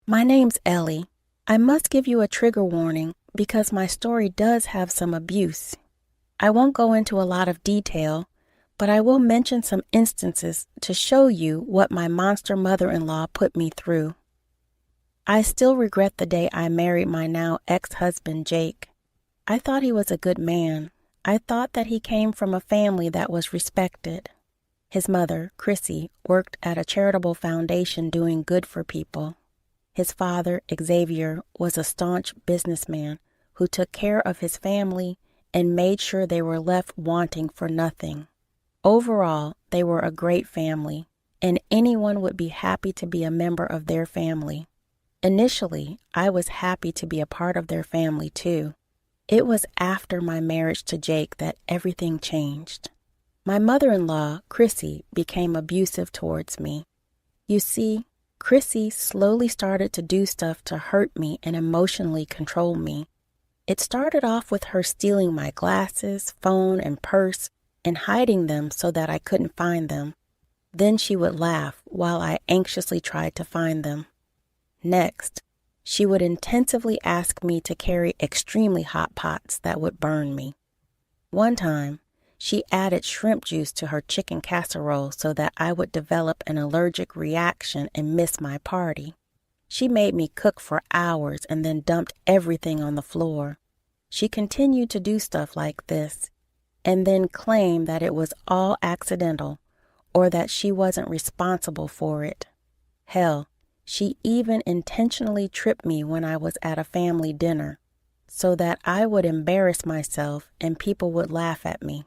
My name's Ellie. I must give you a trigger warning because my story does have some abuse. I won't go into a lot of detail, but I will mention some instances to show you what my monster mother-in-law put me through. I still regret the day I married my now ex-husband, Jake. I thought he was a good man. I thought that he came from a family that was respected. His mother, Chrissy, worked at a charitable foundation doing good for people. His father, Xavier, was a staunch businessman who took care of his family and made sure they were left wanting for nothing. Overall, they were a great family, and anyone would be happy to be a member of their family. Initially, I was happy to be a part of their family too. It was after my marriage to Jake that everything changed. My mother-in-law, Chrissy, became abusive towards me. You see, Chrissy slowly started to do stuff to hurt me and emotionally control me. It started off with her stealing my glasses, phone, and purse and hiding them so that I couldn't find them. Then she would laugh while I anxiously tried to find them. Next, she would intensively ask me to carry extremely hot pots that would burn me. One time, she added shrimp juice to her chicken casserole so that I would develop an allergic reaction and miss my party. She made me cook for hours and then dumped everything on the floor. She continued to do stuff like this and then claim that it was all accidental or that she wasn't responsible for it. Hell, she even intentionally tripped me when I was at a family dinner so that I would embarrass myself and people would laugh at me.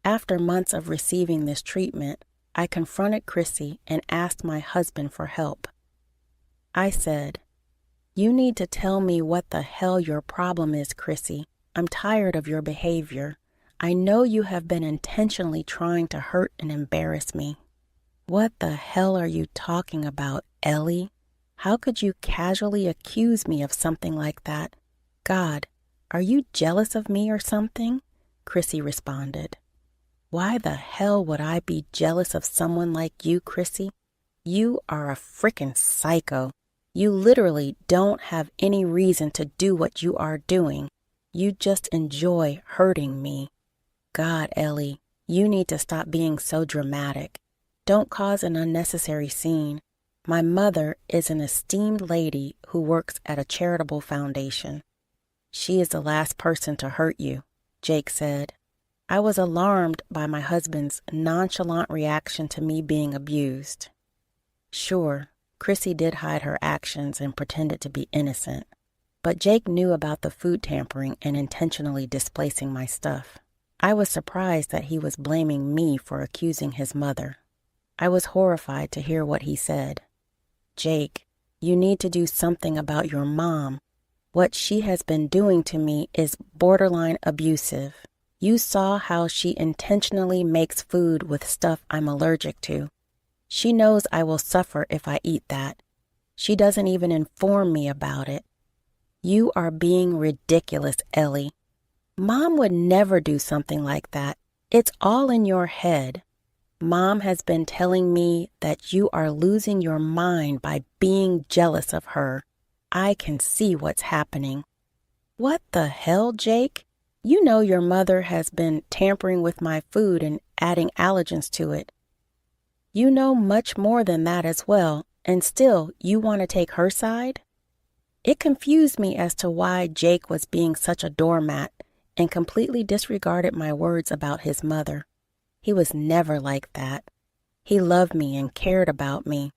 After months of receiving this treatment, I confronted Chrissy and asked my husband for help. I said, "You need to tell me what the hell your problem is, Chrissy. I'm tired of your behavior. I know you have been intentionally trying to hurt and embarrass me." "What the hell are you talking about, Ellie? How could you casually accuse me of something like that? God, are you jealous of me or something?" Chrissy responded. "Why the hell would I be jealous of someone like you, Chrissy? You are a frickin' psycho. You literally don't have any reason to do what you are doing. You just enjoy hurting me. God, Ellie, you need to stop being so dramatic. Don't cause an unnecessary scene. My mother is an esteemed lady who works at a charitable foundation. She is the last person to hurt you," Jake said. I was alarmed by my husband's nonchalant reaction to me being abused. Sure, Chrissy did hide her actions and pretended to be innocent, but Jake knew about the food tampering and intentionally displacing my stuff. I was surprised that he was blaming me for accusing his mother. I was horrified to hear what he said. "Jake, you need to do something about your mom. What she has been doing to me is borderline abusive. You saw how she intentionally makes food with stuff I'm allergic to. She knows I will suffer if I eat that. She doesn't even inform me about it. You are being ridiculous, Ellie. Mom would never do something like that. It's all in your head. Mom has been telling me that you are losing your mind by being jealous of her. I can see what's happening." "What the hell, Jake? You know your mother has been tampering with my food and adding allergens to it. You know much more than that as well, and still you want to take her side?" It confused me as to why Jake was being such a doormat and completely disregarded my words about his mother. He was never like that. He loved me and cared about me,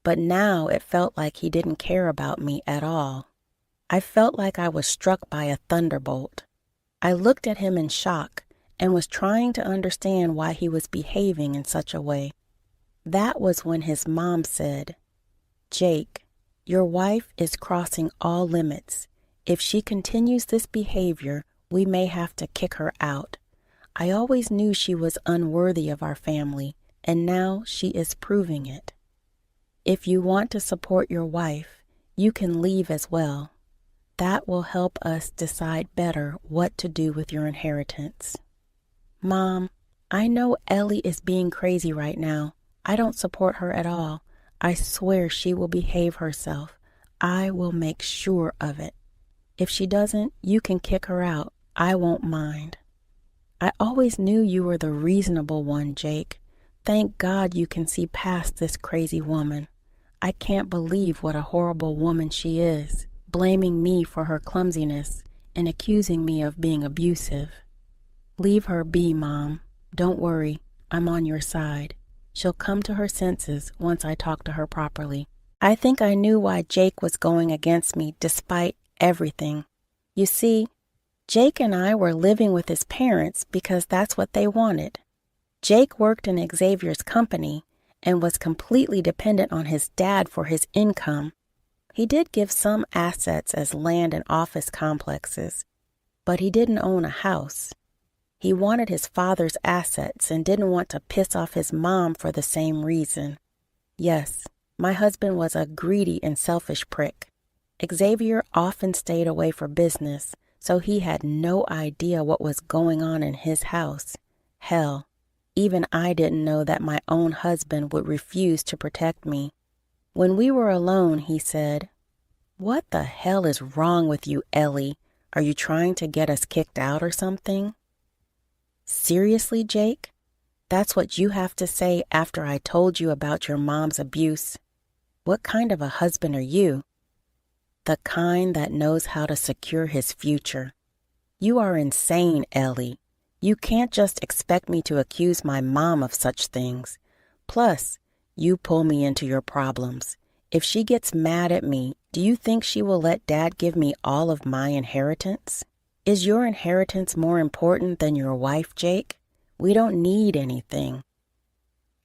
but now it felt like he didn't care about me at all. I felt like I was struck by a thunderbolt. I looked at him in shock and was trying to understand why he was behaving in such a way. That was when his mom said, "Jake, your wife is crossing all limits. If she continues this behavior, we may have to kick her out. I always knew she was unworthy of our family, and now she is proving it. If you want to support your wife, you can leave as well. That will help us decide better what to do with your inheritance." "Mom, I know Ellie is being crazy right now. I don't support her at all. I swear she will behave herself. I will make sure of it. If she doesn't, you can kick her out. I won't mind. I always knew you were the reasonable one, Jake. Thank God you can see past this crazy woman. I can't believe what a horrible woman she is, blaming me for her clumsiness and accusing me of being abusive. Leave her be, Mom. Don't worry, I'm on your side. She'll come to her senses once I talk to her properly. I think I knew why Jake was going against me despite everything. You see, Jake and I were living with his parents because that's what they wanted. Jake worked in Xavier's company and was completely dependent on his dad for his income. He did give some assets as land and office complexes, but he didn't own a house. He wanted his father's assets and didn't want to piss off his mom for the same reason. Yes, my husband was a greedy and selfish prick. Xavier often stayed away for business, so he had no idea what was going on in his house. Hell, even I didn't know that my own husband would refuse to protect me. When we were alone, he said, "What the hell is wrong with you, Ellie? Are you trying to get us kicked out or something?" Seriously, Jake? That's what you have to say after I told you about your mom's abuse? What kind of a husband are you? The kind that knows how to secure his future. You are insane, Ellie. You can't just expect me to accuse my mom of such things. Plus, you pull me into your problems. If she gets mad at me, do you think she will let Dad give me all of my inheritance? Is your inheritance more important than your wife, Jake? We don't need anything.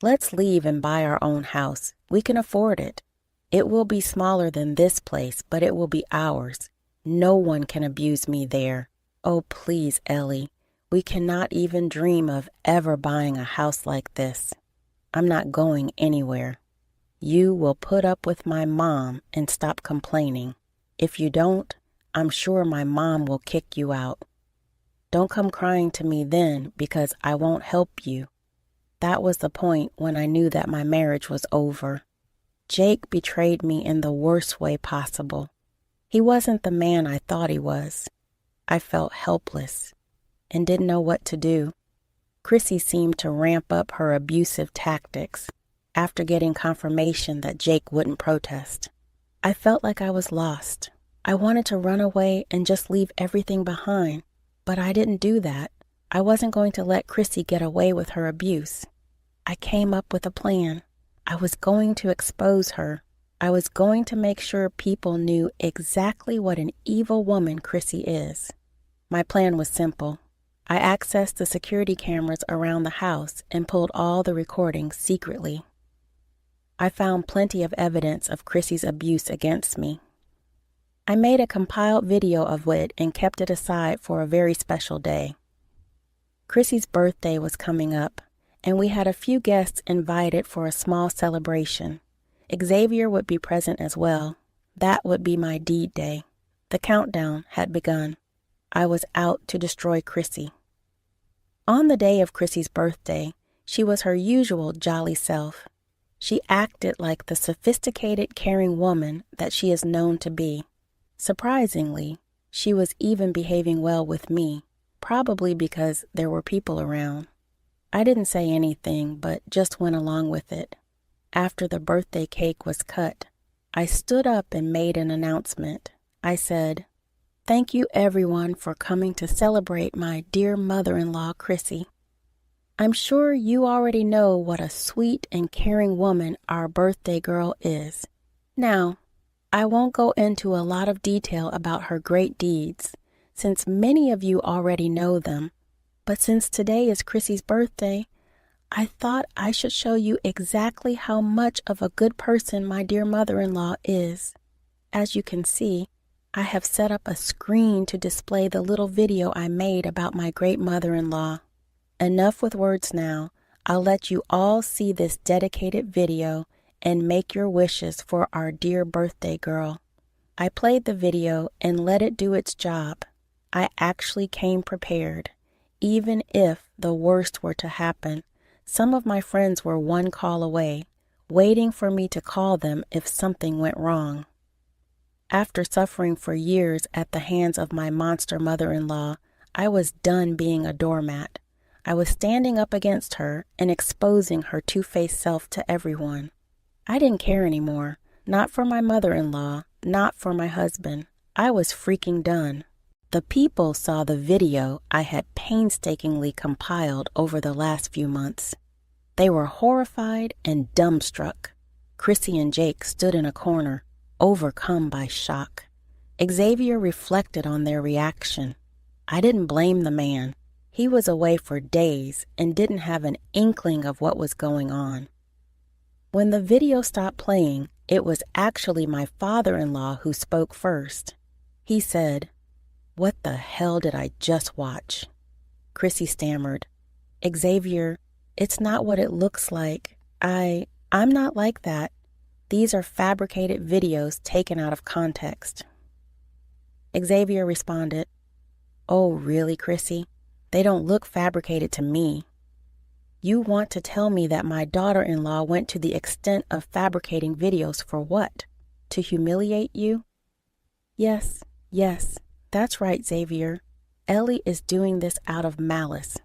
Let's leave and buy our own house. We can afford it. It will be smaller than this place, but it will be ours. No one can abuse me there. Oh, please, Ellie. We cannot even dream of ever buying a house like this. I'm not going anywhere. You will put up with my mom and stop complaining. If you don't, I'm sure my mom will kick you out. Don't come crying to me then, because I won't help you. That was the point when I knew that my marriage was over. Jake betrayed me in the worst way possible. He wasn't the man I thought he was. I felt helpless and didn't know what to do. Chrissy seemed to ramp up her abusive tactics after getting confirmation that Jake wouldn't protest. I felt like I was lost. I wanted to run away and just leave everything behind, but I didn't do that. I wasn't going to let Chrissy get away with her abuse. I came up with a plan. I was going to expose her. I was going to make sure people knew exactly what an evil woman Chrissy is. My plan was simple. I accessed the security cameras around the house and pulled all the recordings secretly. I found plenty of evidence of Chrissy's abuse against me. I made a compiled video of it and kept it aside for a very special day. Chrissy's birthday was coming up, and we had a few guests invited for a small celebration. Xavier would be present as well. That would be my deed day. The countdown had begun. I was out to destroy Chrissy. On the day of Chrissy's birthday, she was her usual jolly self. She acted like the sophisticated, caring woman that she is known to be. Surprisingly, she was even behaving well with me, probably because there were people around. I didn't say anything, but just went along with it. After the birthday cake was cut, I stood up and made an announcement. I said, "Thank you everyone for coming to celebrate my dear mother-in-law, Chrissy. I'm sure you already know what a sweet and caring woman our birthday girl is. Now, I won't go into a lot of detail about her great deeds, since many of you already know them. But since today is Chrissy's birthday, I thought I should show you exactly how much of a good person my dear mother-in-law is. As you can see, I have set up a screen to display the little video I made about my great mother-in-law. Enough with words now. I'll let you all see this dedicated video and make your wishes for our dear birthday girl." I played the video and let it do its job. I actually came prepared. Even if the worst were to happen, some of my friends were one call away, waiting for me to call them if something went wrong. After suffering for years at the hands of my monster mother-in-law, I was done being a doormat. I was standing up against her and exposing her two-faced self to everyone. I didn't care anymore, not for my mother-in-law, not for my husband. I was freaking done. The people saw the video I had painstakingly compiled over the last few months. They were horrified and dumbstruck. Chrissy and Jake stood in a corner, overcome by shock. Xavier reflected on their reaction. I didn't blame the man. He was away for days and didn't have an inkling of what was going on. When the video stopped playing, it was actually my father-in-law who spoke first. He said, "What the hell did I just watch?" Chrissy stammered, "Xavier, it's not what it looks like. I'm not like that. These are fabricated videos taken out of context." Xavier responded, "Oh, really, Chrissy? They don't look fabricated to me." "You want to tell me that my daughter-in-law went to the extent of fabricating videos for what? To humiliate you?" Yes, that's right, Xavier. Ellie is doing this out of malice.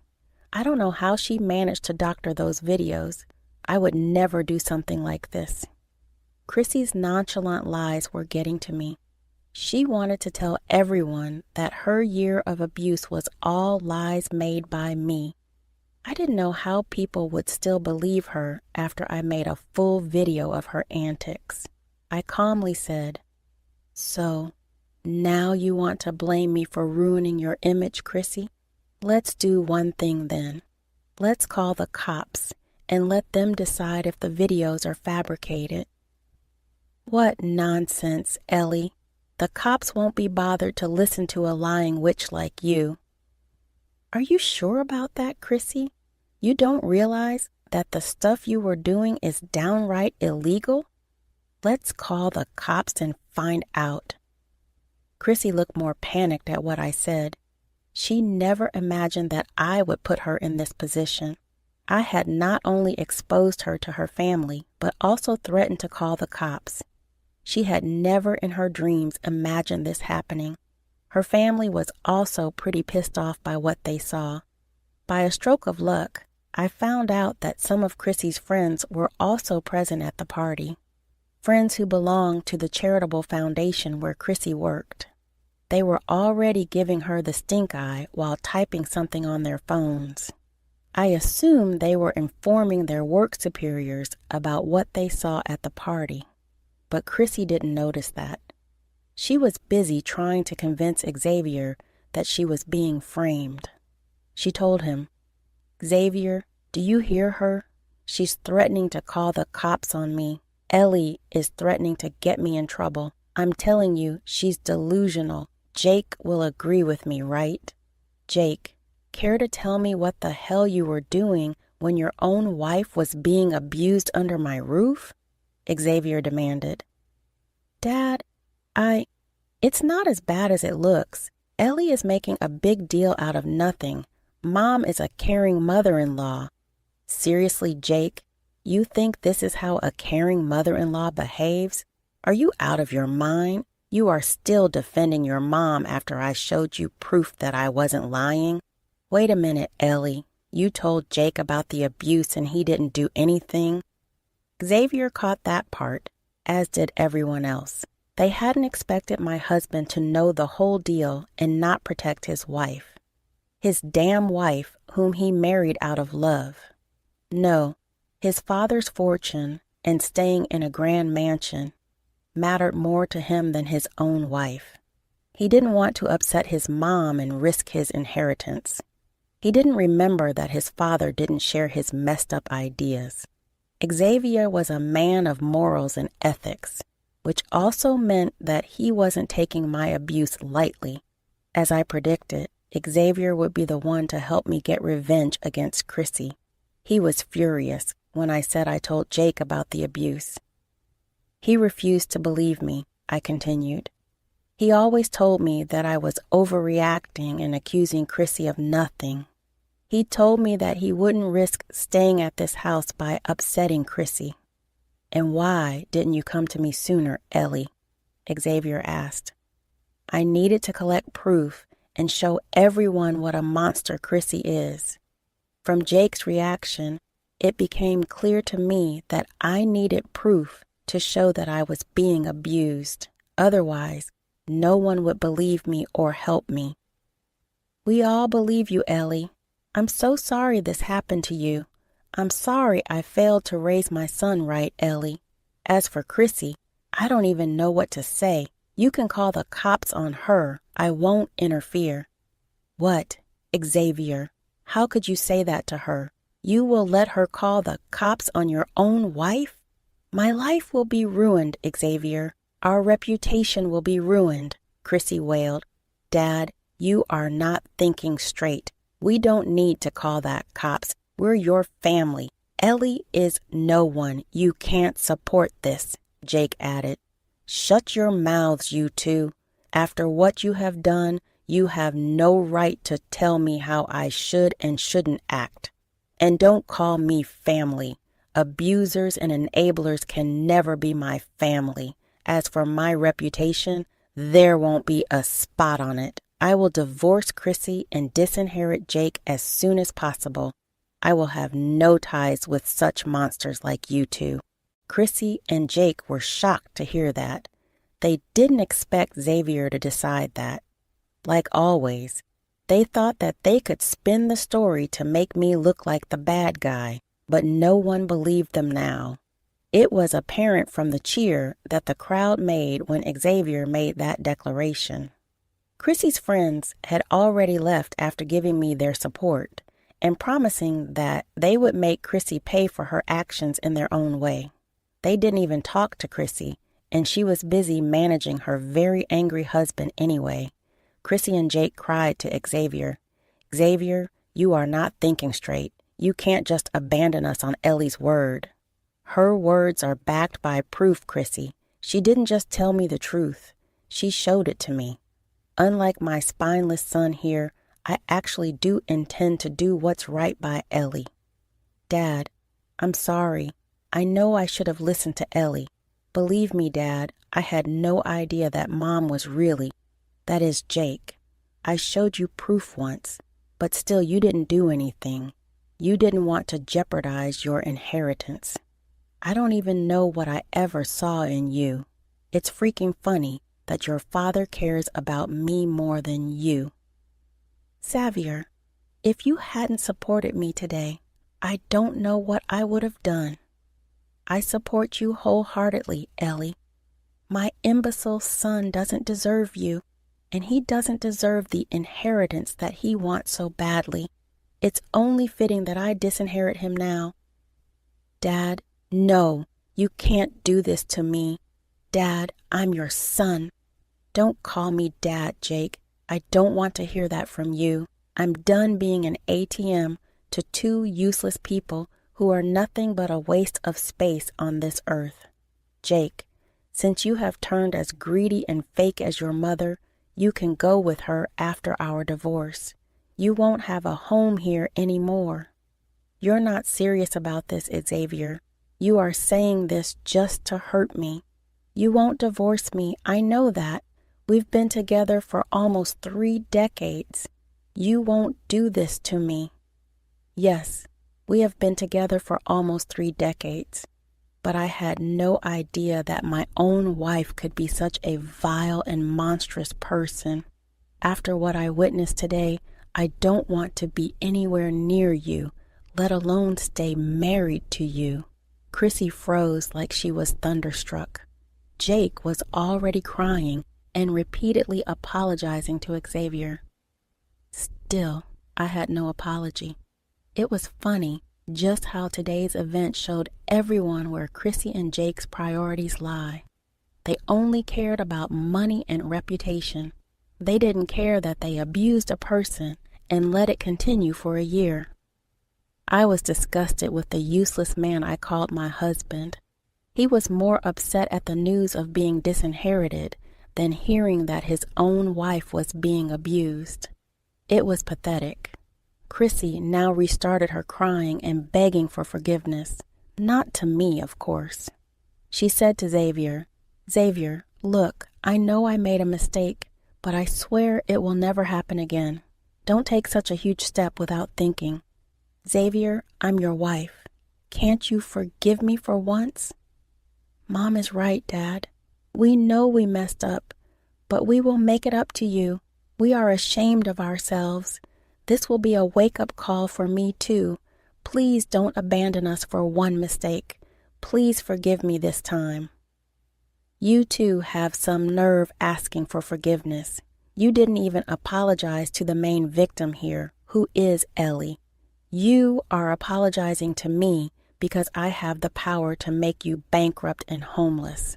I don't know how she managed to doctor those videos. I would never do something like this." Chrissy's nonchalant lies were getting to me. She wanted to tell everyone that her year of abuse was all lies made by me. I didn't know how people would still believe her after I made a full video of her antics. I calmly said, "So, now you want to blame me for ruining your image, Chrissy? Let's do one thing then. Let's call the cops and let them decide if the videos are fabricated." "What nonsense, Ellie. The cops won't be bothered to listen to a lying witch like you." "Are you sure about that, Chrissy? You don't realize that the stuff you were doing is downright illegal? Let's call the cops and find out." Chrissy looked more panicked at what I said. She never imagined that I would put her in this position. I had not only exposed her to her family, but also threatened to call the cops. She had never in her dreams imagined this happening. Her family was also pretty pissed off by what they saw. By a stroke of luck, I found out that some of Chrissy's friends were also present at the party. Friends who belonged to the charitable foundation where Chrissy worked. They were already giving her the stink eye while typing something on their phones. I assumed they were informing their work superiors about what they saw at the party. But Chrissy didn't notice that. She was busy trying to convince Xavier that she was being framed. She told him, "Xavier, do you hear her? She's threatening to call the cops on me. Ellie is threatening to get me in trouble. I'm telling you, she's delusional. Jake will agree with me, right? Jake, care to tell me what the hell you were doing when your own wife was being abused under my roof?" Xavier demanded. "Dad, it's not as bad as it looks. Ellie is making a big deal out of nothing. Mom is a caring mother-in-law." "Seriously, Jake, you think this is how a caring mother-in-law behaves? Are you out of your mind? You are still defending your mom after I showed you proof that I wasn't lying? Wait a minute, Ellie. You told Jake about the abuse and he didn't do anything?" Xavier caught that part, as did everyone else. They hadn't expected my husband to know the whole deal and not protect his wife. His damn wife, whom he married out of love. No, his father's fortune and staying in a grand mansion mattered more to him than his own wife. He didn't want to upset his mom and risk his inheritance. He didn't remember that his father didn't share his messed up ideas. Xavier was a man of morals and ethics, which also meant that he wasn't taking my abuse lightly. As I predicted, Xavier would be the one to help me get revenge against Chrissy. He was furious when I said I told Jake about the abuse. He refused to believe me, I continued. He always told me that I was overreacting and accusing Chrissy of nothing. He told me that he wouldn't risk staying at this house by upsetting Chrissy. And why didn't you come to me sooner, Ellie? Xavier asked. I needed to collect proof and show everyone what a monster Chrissy is. From Jake's reaction, it became clear to me that I needed proof to show that I was being abused. Otherwise, no one would believe me or help me. We all believe you, Ellie. I'm so sorry this happened to you. I'm sorry I failed to raise my son right, Ellie. As for Chrissy, I don't even know what to say. You can call the cops on her. I won't interfere. What, Xavier? How could you say that to her? You will let her call the cops on your own wife? My life will be ruined, Xavier. Our reputation will be ruined, Chrissy wailed. Dad, you are not thinking straight. We don't need to call that cops. We're your family. Ellie is no one. You can't support this, Jake added. Shut your mouths, you two. After what you have done, you have no right to tell me how I should and shouldn't act. And don't call me family. Abusers and enablers can never be my family. As for my reputation, there won't be a spot on it. I will divorce Chrissy and disinherit Jake as soon as possible. I will have no ties with such monsters like you two. Chrissy and Jake were shocked to hear that. They didn't expect Xavier to decide that. Like always, they thought that they could spin the story to make me look like the bad guy, but no one believed them now. It was apparent from the cheer that the crowd made when Xavier made that declaration. Chrissy's friends had already left after giving me their support and promising that they would make Chrissy pay for her actions in their own way. They didn't even talk to Chrissy, and she was busy managing her very angry husband anyway. Chrissy and Jake cried to Xavier, Xavier, you are not thinking straight. You can't just abandon us on Ellie's word. Her words are backed by proof, Chrissy. She didn't just tell me the truth. She showed it to me. Unlike my spineless son here, I actually do intend to do what's right by Ellie. Dad, I'm sorry. I know I should have listened to Ellie. Believe me, Dad, I had no idea that Mom was really, that is Jake. I showed you proof once, but still you didn't do anything. You didn't want to jeopardize your inheritance. I don't even know what I ever saw in you. It's freaking funny that your father cares about me more than you. Xavier, if you hadn't supported me today, I don't know what I would have done. I support you wholeheartedly, Ellie. My imbecile son doesn't deserve you, and he doesn't deserve the inheritance that he wants so badly. It's only fitting that I disinherit him now. Dad, no, you can't do this to me. Dad, I'm your son. Don't call me Dad, Jake. I don't want to hear that from you. I'm done being an ATM to two useless people who are nothing but a waste of space on this earth. Jake, since you have turned as greedy and fake as your mother, you can go with her after our divorce. You won't have a home here anymore. You're not serious about this, Xavier. You are saying this just to hurt me. You won't divorce me, I know that. We've been together for almost 3 decades. You won't do this to me. Yes, we have been together for almost 3 decades, but I had no idea that my own wife could be such a vile and monstrous person. After what I witnessed today, I don't want to be anywhere near you, let alone stay married to you. Chrissy froze like she was thunderstruck. Jake was already crying and repeatedly apologizing to Xavier. Still, I had no apology. It was funny just how today's event showed everyone where Chrissy and Jake's priorities lie. They only cared about money and reputation. They didn't care that they abused a person and let it continue for a year. I was disgusted with the useless man I called my husband. He was more upset at the news of being disinherited than hearing that his own wife was being abused. It was pathetic. Chrissy now restarted her crying and begging for forgiveness. Not to me, of course. She said to Xavier, Xavier, Look, I know I made a mistake, but I swear it will never happen again. Don't take such a huge step without thinking. Xavier, I'm your wife. Can't you forgive me for once? Mom is right, Dad. We know we messed up, but we will make it up to you. We are ashamed of ourselves. This will be a wake-up call for me, too. Please don't abandon us for one mistake. Please forgive me this time. You, too, have some nerve asking for forgiveness. You didn't even apologize to the main victim here, who is Ellie. You are apologizing to me because I have the power to make you bankrupt and homeless.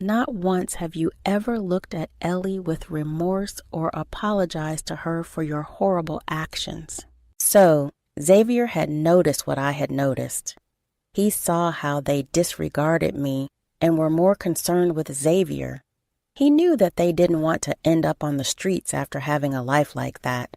Not once have you ever looked at Ellie with remorse or apologized to her for your horrible actions. So, Xavier had noticed what I had noticed. He saw how they disregarded me and were more concerned with Xavier. He knew that they didn't want to end up on the streets after having a life like that.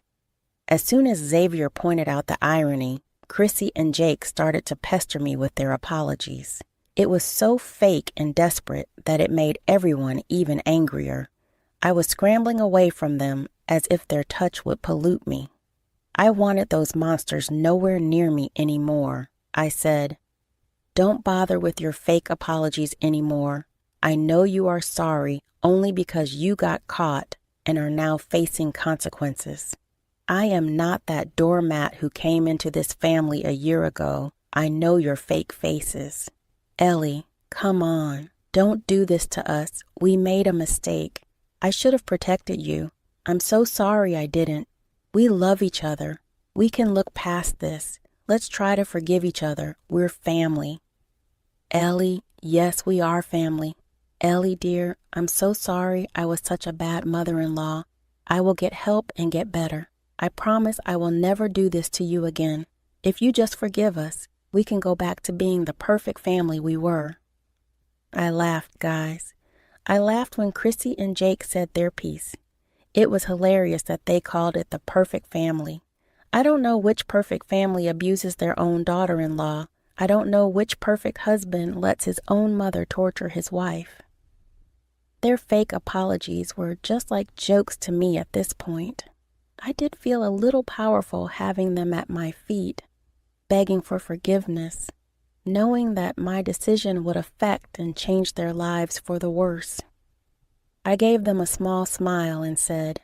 As soon as Xavier pointed out the irony, Chrissy and Jake started to pester me with their apologies. It was so fake and desperate that it made everyone even angrier. I was scrambling away from them as if their touch would pollute me. I wanted those monsters nowhere near me anymore. I said, "Don't bother with your fake apologies anymore. I know you are sorry only because you got caught and are now facing consequences. I am not that doormat who came into this family a year ago. I know your fake faces. Ellie, come on. Don't do this to us. We made a mistake. I should have protected you. I'm so sorry I didn't. We love each other. We can look past this. Let's try to forgive each other. We're family." Ellie, yes, we are family. Ellie, dear, I'm so sorry I was such a bad mother-in-law. I will get help and get better. I promise I will never do this to you again. If you just forgive us, we can go back to being the perfect family we were. I laughed, guys. I laughed when Chrissy and Jake said their piece. It was hilarious that they called it the perfect family. I don't know which perfect family abuses their own daughter-in-law. I don't know which perfect husband lets his own mother torture his wife. Their fake apologies were just like jokes to me at this point. I did feel a little powerful having them at my feet, begging for forgiveness, knowing that my decision would affect and change their lives for the worse. I gave them a small smile and said,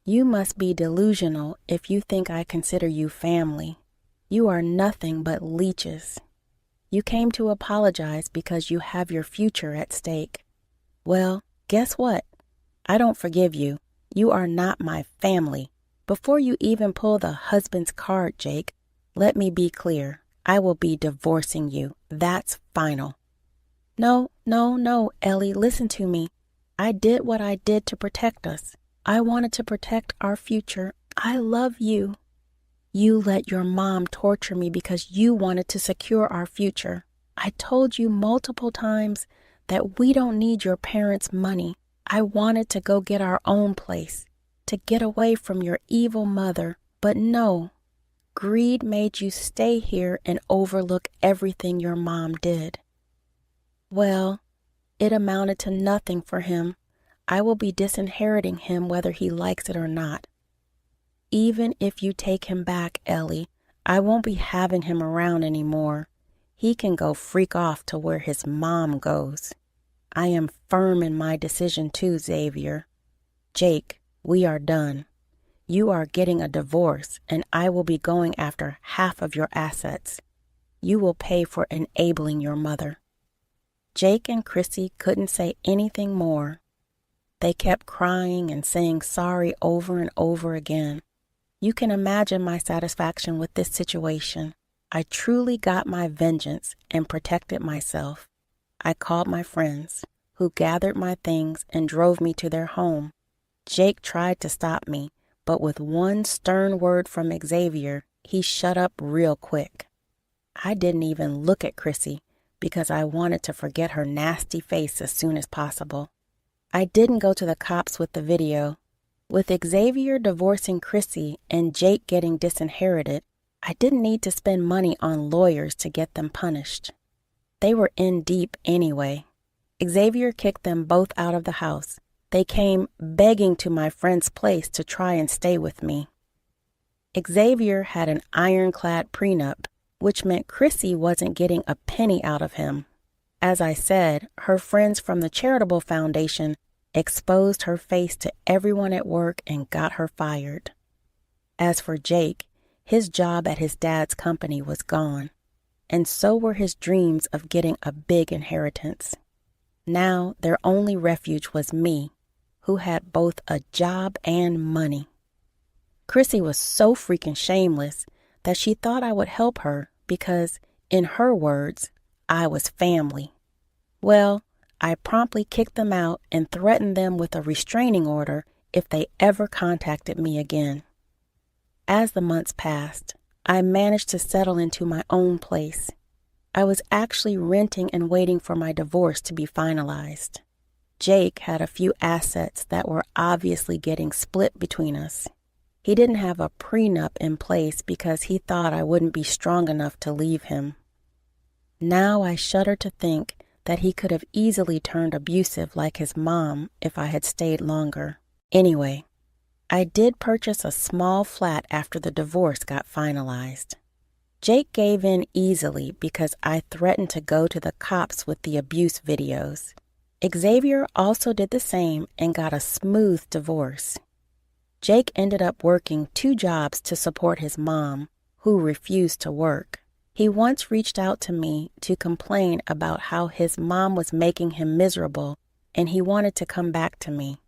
"You must be delusional if you think I consider you family. You are nothing but leeches. You came to apologize because you have your future at stake. Well, guess what? I don't forgive you. You are not my family. Before you even pull the husband's card, Jake, let me be clear. I will be divorcing you. That's final." No, Ellie, listen to me. I did what I did to protect us. I wanted to protect our future. I love you. You let your mom torture me because you wanted to secure our future. I told you multiple times that we don't need your parents' money. I wanted to go get our own place, to get away from your evil mother. But no, greed made you stay here and overlook everything your mom did. Well, it amounted to nothing for him. I will be disinheriting him whether he likes it or not. Even if you take him back, Ellie, I won't be having him around anymore. He can go freak off to where his mom goes. I am firm in my decision too, Xavier. Jake, we are done. You are getting a divorce, and I will be going after half of your assets. You will pay for enabling your mother." Jake and Chrissy couldn't say anything more. They kept crying and saying sorry over and over again. You can imagine my satisfaction with this situation. I truly got my vengeance and protected myself. I called my friends, who gathered my things and drove me to their home. Jake tried to stop me, but with one stern word from Xavier, he shut up real quick. I didn't even look at Chrissy because I wanted to forget her nasty face as soon as possible. I didn't go to the cops with the video. With Xavier divorcing Chrissy and Jake getting disinherited, I didn't need to spend money on lawyers to get them punished. They were in deep anyway. Xavier kicked them both out of the house. They came begging to my friend's place to try and stay with me. Xavier had an ironclad prenup, which meant Chrissy wasn't getting a penny out of him. As I said, her friends from the charitable foundation exposed her face to everyone at work and got her fired. As for Jake, his job at his dad's company was gone, and so were his dreams of getting a big inheritance. Now their only refuge was me, who had both a job and money. Chrissy was so freaking shameless that she thought I would help her because, in her words, I was family. Well, I promptly kicked them out and threatened them with a restraining order if they ever contacted me again. As the months passed, I managed to settle into my own place. I was actually renting and waiting for my divorce to be finalized. Jake had a few assets that were obviously getting split between us. He didn't have a prenup in place because he thought I wouldn't be strong enough to leave him. Now I shudder to think that he could have easily turned abusive like his mom if I had stayed longer. Anyway, I did purchase a small flat after the divorce got finalized. Jake gave in easily because I threatened to go to the cops with the abuse videos. Xavier also did the same and got a smooth divorce. Jake ended up working 2 jobs to support his mom, who refused to work. He once reached out to me to complain about how his mom was making him miserable, and he wanted to come back to me.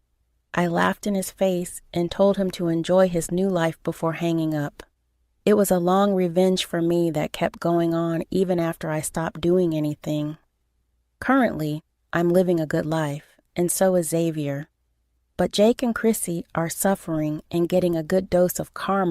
I laughed in his face and told him to enjoy his new life before hanging up. It was a long revenge for me that kept going on even after I stopped doing anything. Currently, I'm living a good life, and so is Xavier. But Jake and Chrissy are suffering and getting a good dose of karma